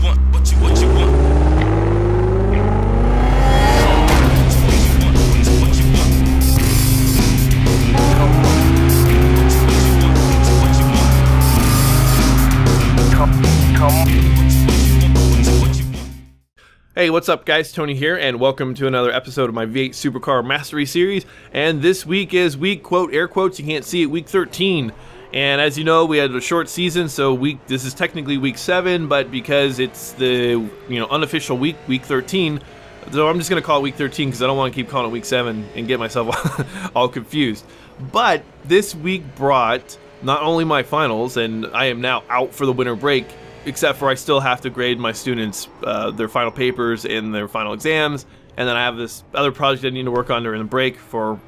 want, what you want. Hey, what's up guys, Tony here, and welcome to another episode of my V8 Supercar Mastery Series. And this week is week, quote, air quotes, you can't see it, week 13. And as you know, we had a short season, so this is technically week 7, but because it's the unofficial week 13, so I'm just going to call it week 13 because I don't want to keep calling it week 7 and get myself all confused. But this week brought not only my finals, and I am now out for the winter break, except for I still have to grade my students their final papers and their final exams, and then I have this other project I need to work on during the break for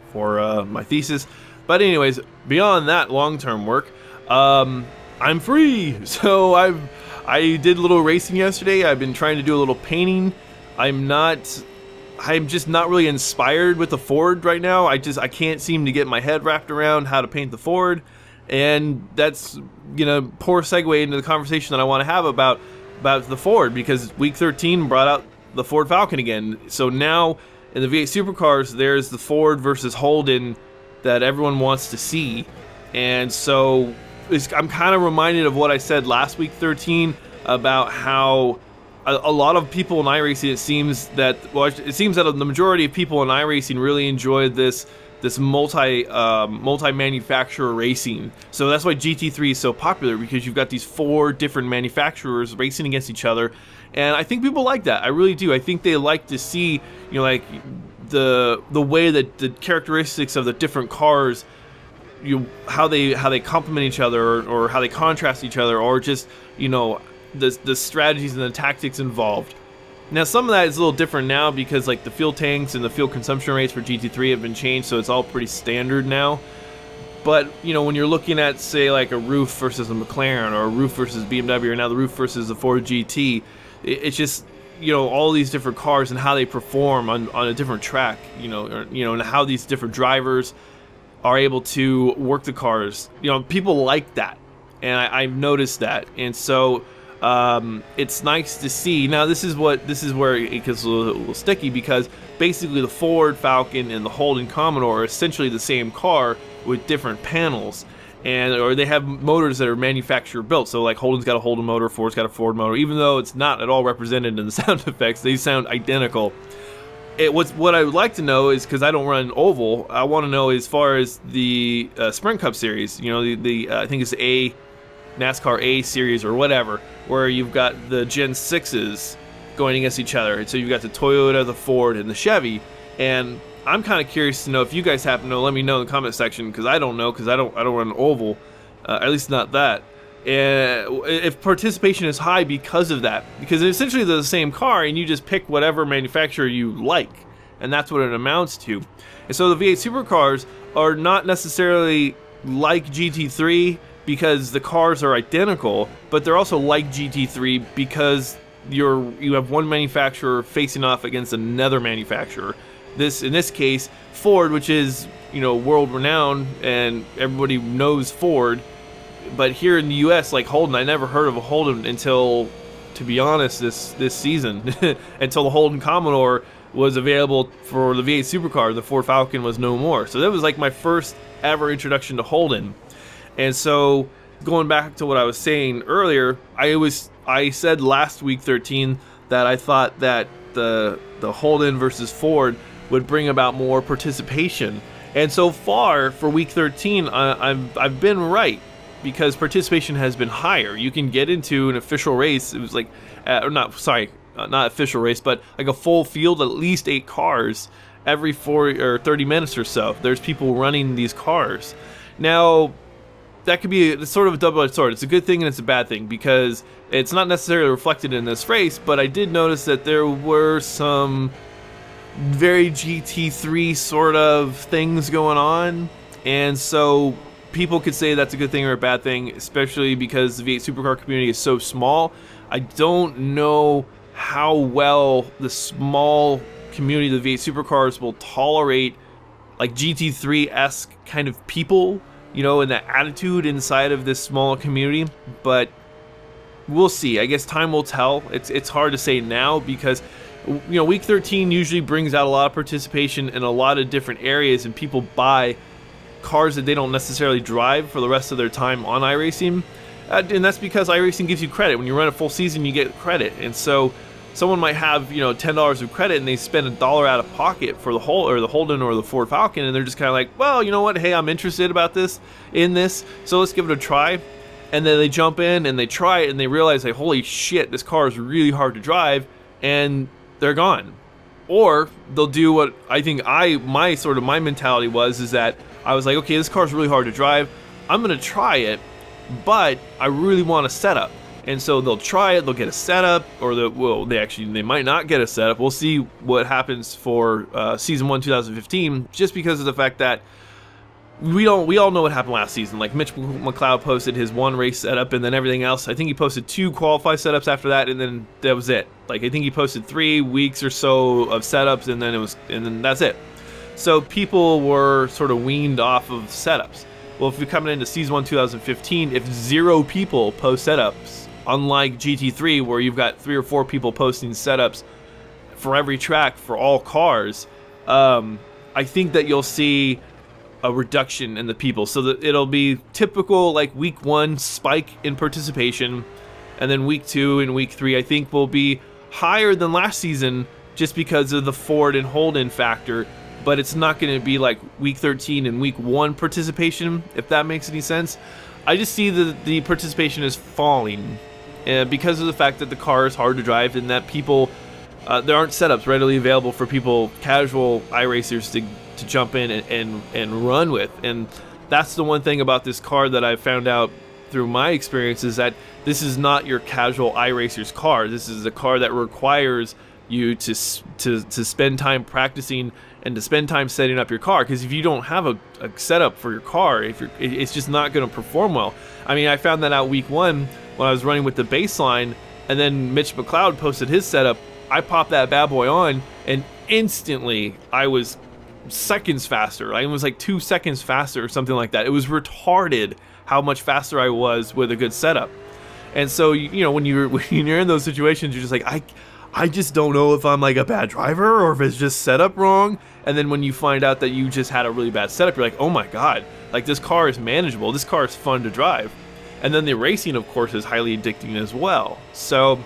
my thesis. But anyways, beyond that long-term work, I'm free. So I did a little racing yesterday. I've been trying to do a little painting. I'm just not really inspired with the Ford right now. I can't seem to get my head wrapped around how to paint the Ford. And that's, poor segue into the conversation that I want to have about the Ford, because week 13 brought out the Ford Falcon again. So now in the V8 Supercars, there's the Ford versus Holden that everyone wants to see. And so I'm kind of reminded of what I said last week 13 about how a lot of people in iRacing, it seems that the majority of people in iRacing really enjoyed this multi-manufacturer racing. So that's why GT3 is so popular, because you've got these 4 different manufacturers racing against each other, and I think people like that. I really do. I think they like to see, like the way that the characteristics of the different cars, how they complement each other, or how they contrast each other, or just the strategies and the tactics involved. Now, some of that is a little different now because like the fuel tanks and the fuel consumption rates for GT3 have been changed, so it's all pretty standard now. But when you're looking at, say, like a Roof versus a McLaren, or a Roof versus BMW, or now the Roof versus the Ford GT, it's just all these different cars and how they perform on a different track, and how these different drivers are able to work the cars. People like that, and I've noticed that, and so it's nice to see. Now this is where it gets a little sticky, because basically the Ford Falcon and the Holden Commodore are essentially the same car with different panels, or they have motors that are manufacturer built. So like Holden's got a Holden motor, Ford's got a Ford motor, even though it's not at all represented in the sound effects. They sound identical. What I would like to know is, because I don't run oval, I want to know as far as the Sprint Cup series, I think it's the NASCAR A series or whatever, where you've got the Gen 6s going against each other. And so you've got the Toyota, the Ford, and the Chevy. And I'm kind of curious to know if you guys happen to know. Let me know in the comment section, because I don't know, because I don't run oval, at least not that. And if participation is high because of that, because essentially they're the same car, and you just pick whatever manufacturer you like, and that's what it amounts to. And so the V8 Supercars are not necessarily like GT3 because the cars are identical, but they're also like GT3 because you have one manufacturer facing off against another manufacturer. In this case, Ford, which is world renowned and everybody knows Ford, but here in the US, like Holden, I never heard of a Holden until, to be honest, this season, until the Holden Commodore was available for the V8 Supercar. The Ford Falcon was no more. So that was like my first ever introduction to Holden. And so, going back to what I was saying earlier, I said last week 13 that I thought that the Holden versus Ford would bring about more participation. And so far for week 13, I've been right, because participation has been higher. You can get into an official race. It was like, not official race, but like a full field, at least 8 cars every 4 or 30 minutes or so. There's people running these cars. Now, that could be sort of a double-edged sword. It's a good thing and it's a bad thing, because it's not necessarily reflected in this race, but I did notice that there were some very GT3 sort of things going on, and so people could say that's a good thing or a bad thing, especially because the V8 Supercar community is so small. I don't know how well the small community of the V8 Supercars will tolerate like GT3-esque kind of people, and the attitude inside of this small community. But we'll see. I guess time will tell. It's hard to say now because, you know, week 13 usually brings out a lot of participation in a lot of different areas, and people buy cars that they don't necessarily drive for the rest of their time on iRacing. And that's because iRacing gives you credit. When you run a full season, you get credit. And so someone might have, you know, $10 of credit, and they spend $1 out of pocket for the Holden or the Ford Falcon, and they're just kind of like, well, you know what? Hey, I'm interested in this, so let's give it a try. And then they jump in and they try it, and they realize, like, holy shit, this car is really hard to drive, and they're gone. Or they'll do what I think my mentality was, is that I was like, okay, this car is really hard to drive. I'm gonna try it, but I really want a setup. And so they'll try it, they'll get a setup, or they might not get a setup. We'll see what happens for season 1 2015, just because of the fact that we all know what happened last season. Like, Mitch McLeod posted his 1 race setup, and then everything else. I think he posted 2 qualify setups after that, and then that was it. Like, I think he posted 3 weeks or so of setups, and then that's it. So people were sort of weaned off of setups. Well, if you're coming into season 1 2015, if 0 people post setups, unlike GT3 where you've got 3 or 4 people posting setups for every track for all cars, I think that you'll see a reduction in the people. So that it'll be typical, like, week 1 spike in participation, and then week 2 and week 3 I think will be higher than last season just because of the Ford and Holden factor. But it's not going to be like week 13 and week 1 participation, if that makes any sense. I just see the participation is falling because of the fact that the car is hard to drive, and that people, there aren't setups readily available for people, casual iRacers, to jump in and run with. And that's the one thing about this car that I found out through my experience, is that this is not your casual iRacer's car. This is a car that requires you to spend time practicing and to spend time setting up your car, because if you don't have a setup for your car, it's just not going to perform well. I mean, I found that out week 1 when I was running with the baseline, and then Mitch McLeod posted his setup. I popped that bad boy on, and instantly I was seconds faster. I was like 2 seconds faster or something like that. It was retarded how much faster I was with a good setup. And so, you know, when you're in those situations, you're just like, I just don't know if I'm like a bad driver or if it's just set up wrong. And then when you find out that you just had a really bad setup, you're like, oh my god, like, this car is manageable, this car is fun to drive. And then the racing, of course, is highly addicting as well. So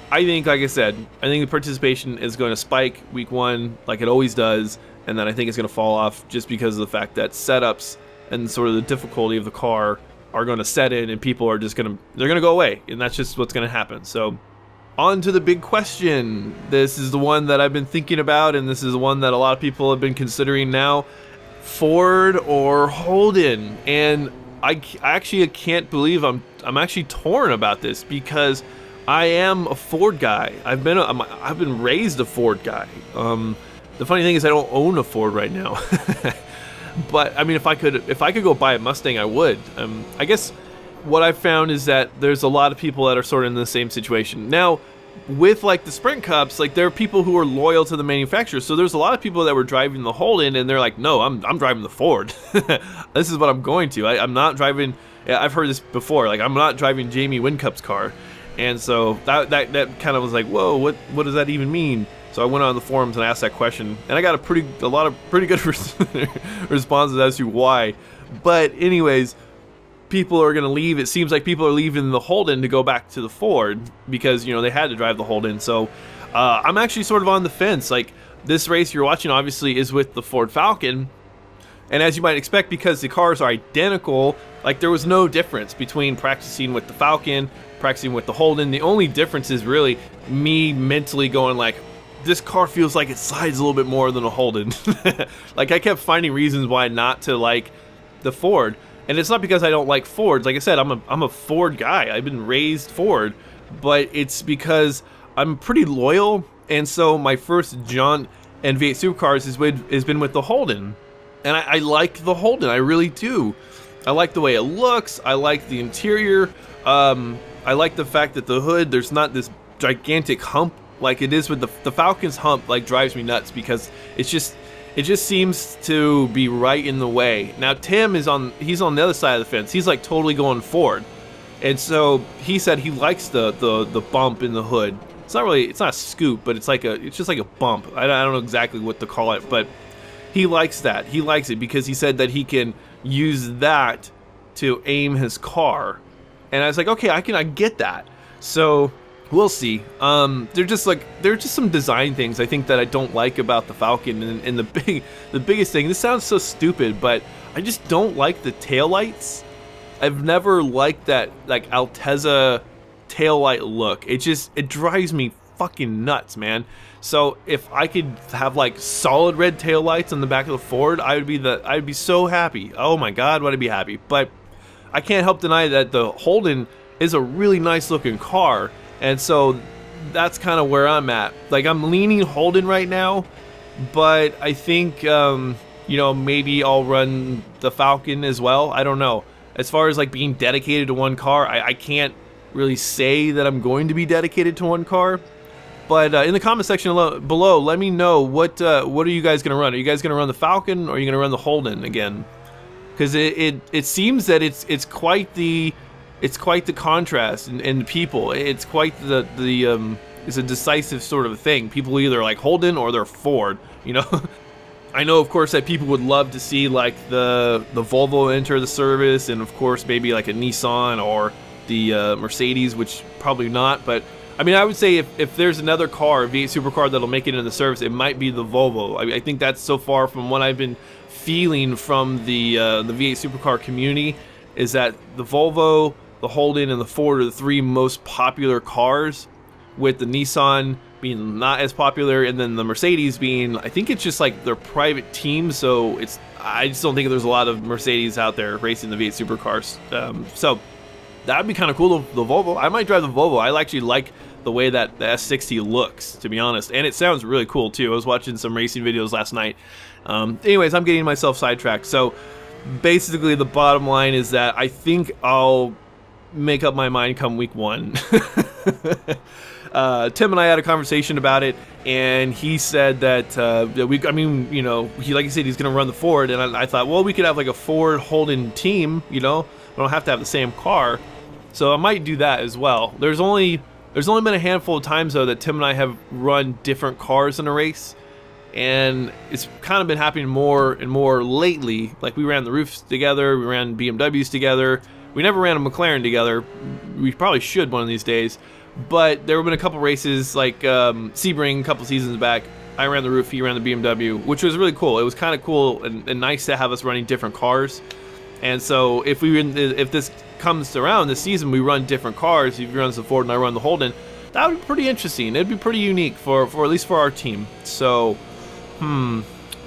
I think, like I said, I think the participation is going to spike week 1 like it always does, and then I think it's going to fall off just because of the fact that setups and sort of the difficulty of the car are going to set in, and people are just going to go away, and that's just what's going to happen. So on to the big question. This is the one that I've been thinking about, and this is the one that a lot of people have been considering now. Ford or Holden? And I can't believe I'm actually torn about this, because I am a Ford guy. I've been raised a Ford guy. The funny thing is I don't own a Ford right now. But I mean, if I could go buy a Mustang, I would. I guess what I've found is that there's a lot of people that are sort of in the same situation. Now, with like the Sprint Cups, like, there are people who are loyal to the manufacturer. So there's a lot of people that were driving the Holden, and they're like, no, I'm driving the Ford. This is what I'm going to. I'm not driving. I've heard this before. Like, I'm not driving Jamie Wincup's car. And so that kind of was like, whoa, what does that even mean? So I went on the forums and asked that question, and I got a lot of pretty good responses as to why. But anyways, people are going to leave. It seems like people are leaving the Holden to go back to the Ford because, you know, they had to drive the Holden. So I'm actually sort of on the fence. Like, this race you're watching obviously is with the Ford Falcon, and as you might expect, because the cars are identical, like, there was no difference between practicing with the Falcon, practicing with the Holden. The only difference is really me mentally going like, this car feels like it slides a little bit more than a Holden. Like, I kept finding reasons why not to like the Ford. And it's not because I don't like Fords. Like I said, I'm a Ford guy. I've been raised Ford. But it's because I'm pretty loyal. And so my first jaunt and V8 supercars has been with the Holden. And I like the Holden. I really do. I like the way it looks. I like the interior. I like the fact that the hood, there's not this gigantic hump like it is with the Falcon's hump. Like, drives me nuts because it just seems to be right in the way. Now Tim he's on the other side of the fence. He's like totally going Ford. And so he said he likes the bump in the hood. It's not really, it's not a scoop, but it's just like a bump. I don't know exactly what to call it, but he likes that. He likes it because he said that he can use that to aim his car. And I was like, okay, I get that. So we'll see. They're just some design things I think that I don't like about the Falcon, and the biggest thing. This sounds so stupid, but I just don't like the taillights. I've never liked that like Altezza taillight look. It drives me fucking nuts, man. So if I could have like solid red taillights on the back of the Ford, I'd be so happy. Oh my god, would I be happy. But I can't help deny that the Holden is a really nice looking car, and so that's kind of where I'm at. Like, I'm leaning Holden right now, but I think you know, maybe I'll run the Falcon as well. I don't know. As far as like being dedicated to one car, I can't really say that I'm going to be dedicated to one car. But in the comment section below, let me know what are you guys gonna run? Are you guys gonna run the Falcon, or are you gonna run the Holden again? Because it seems that it's quite the contrast in people. It's quite it's a decisive sort of thing. People either like Holden or they're Ford, you know. I know, of course, that people would love to see like the Volvo enter the service, and of course maybe like a Nissan or the Mercedes, which probably not. But I mean, I would say if there's another car, a V8 supercar, that'll make it into the service, it might be the Volvo. I think that's so far from what I've been feeling from the V8 supercar community, is that the Volvo, the Holden, and the Ford are the three most popular cars, with the Nissan being not as popular, and then the Mercedes being, I think it's just like their private team, so I just don't think there's a lot of Mercedes out there racing the V8 supercars. So that would be kind of cool, the Volvo. I might drive the Volvo. I actually like the way that the S60 looks, to be honest, and it sounds really cool too. I was watching some racing videos last night. Anyways, I'm getting myself sidetracked. So basically the bottom line is that I think I'll make up my mind come week 1. Tim and I had a conversation about it, and he said that I mean, you know, like he said, he's going to run the Ford, and I thought, well, we could have like a Ford Holden team, you know, we don't have to have the same car, so I might do that as well. There's only been a handful of times though that Tim and I have run different cars in a race, and it's kind of been happening more and more lately. Like, we ran the roofs together, we ran BMWs together, we never ran a McLaren together. We probably should one of these days. But there have been a couple races, like Sebring a couple seasons back. I ran the roof, he ran the BMW, which was really cool. It was kind of cool and nice to have us running different cars. And so if this comes around this season, we run different cars. If he runs the Ford and I run the Holden, that would be pretty interesting. It'd be pretty unique for at least for our team. So,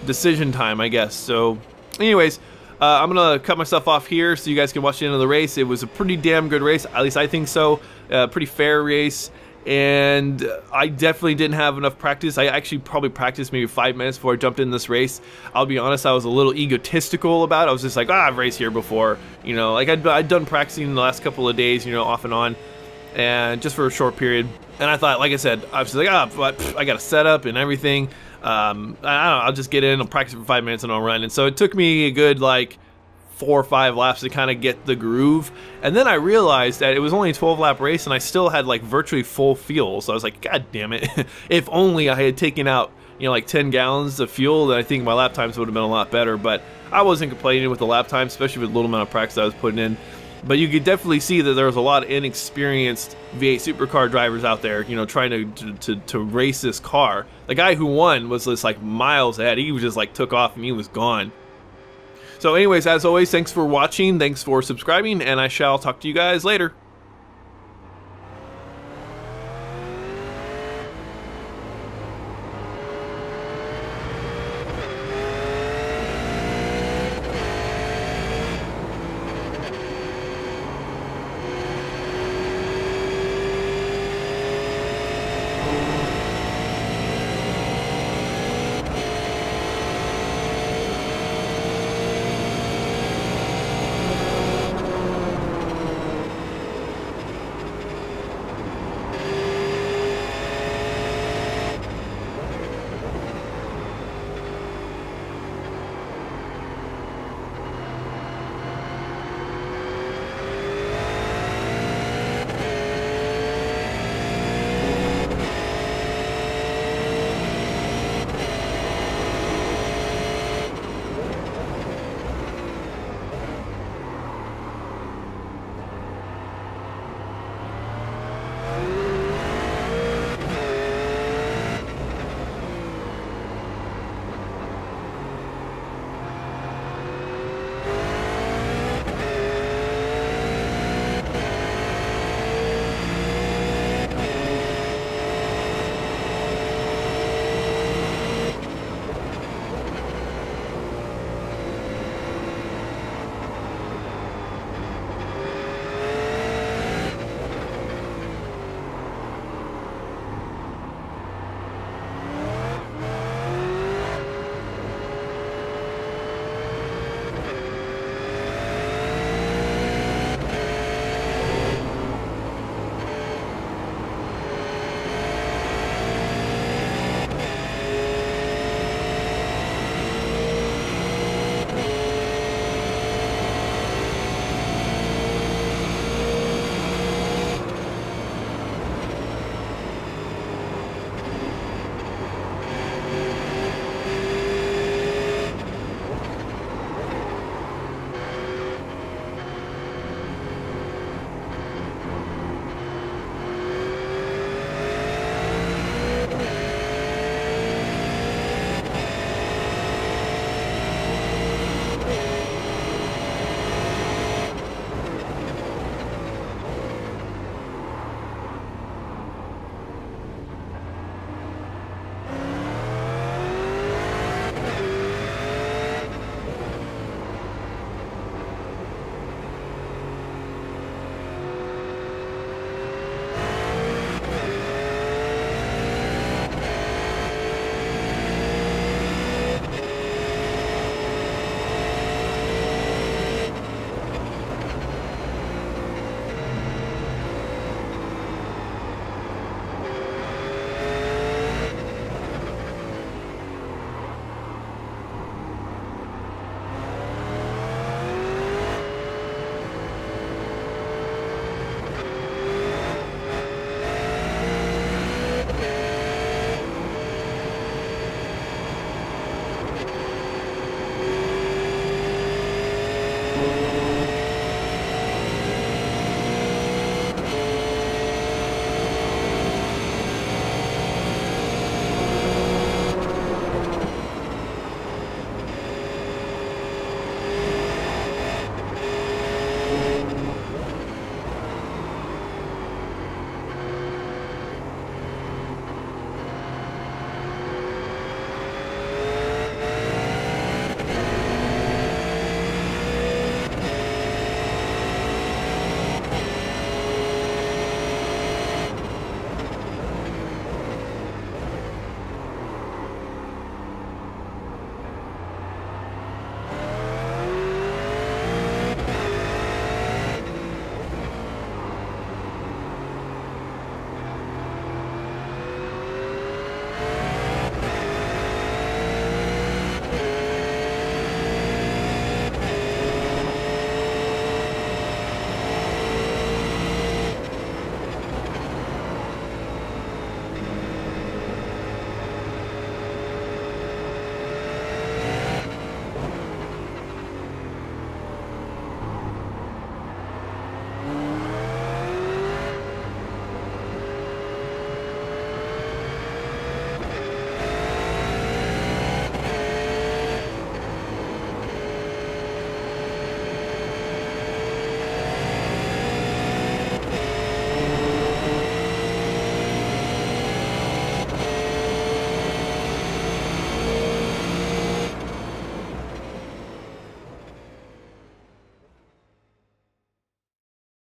decision time, I guess. So, anyways, I'm gonna cut myself off here so you guys can watch the end of the race. It was a pretty damn good race, at least I think so. Pretty fair race, and I definitely didn't have enough practice. I actually probably practiced maybe 5 minutes before I jumped in this race. I'll be honest, I was a little egotistical about it. I was just like, I've raced here before, you know, like I'd done practicing the last couple of days, you know, off and on, and just for a short period. And I thought, like I said, I was just like, but I got a setup and everything. I don't know, I'll just get in, I'll practice for 5 minutes and I'll run. And so it took me a good like 4 or 5 laps to kind of get the groove, and then I realized that it was only a 12-lap race and I still had like virtually full fuel. So I was like, god damn it, if only I had taken out, you know, like 10 gallons of fuel, then I think my lap times would have been a lot better. But I wasn't complaining with the lap time, especially with the little amount of practice I was putting in. But you could definitely see that there was a lot of inexperienced V8 supercar drivers out there, you know, trying to race this car. The guy who won was just like miles ahead. He was just like took off and he was gone. So anyways, as always, thanks for watching, thanks for subscribing, and I shall talk to you guys later.